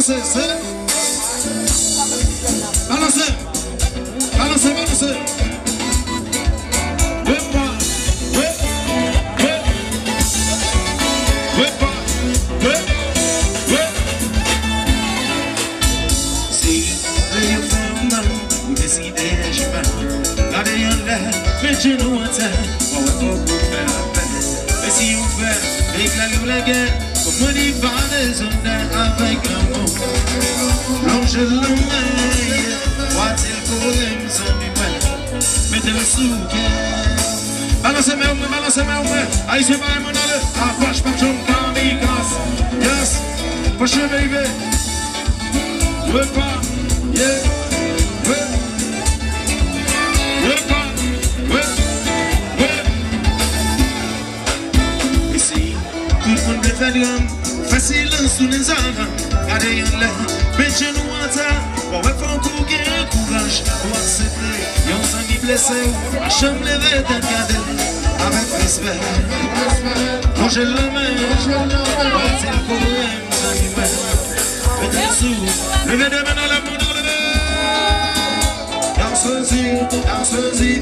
balancez, balancez, balancez, balancez. Mais you know what's up, on va pas faire la peine. Mais si on fait, avec la guerre, comme on dit, pas des honneurs avec l'amour. Plonge le main, voit-il pour les amis, mettez-le sous cœur. Balancez mes mains, allez, c'est pas mon allure, approche pas de kamikaze. Yes, push it, baby. Whip up, yeah, whip. Whip up. Facile sous les armes, allez en l'air, mais je nous entends, on va faire tout gain courage, on accepter, y'en sang qui blessé, à chambre lever d'un cadet, avec respect, manger la main, c'est le problème, mettez sous, levez des mains dans la main, dans le nez, dans ce zi,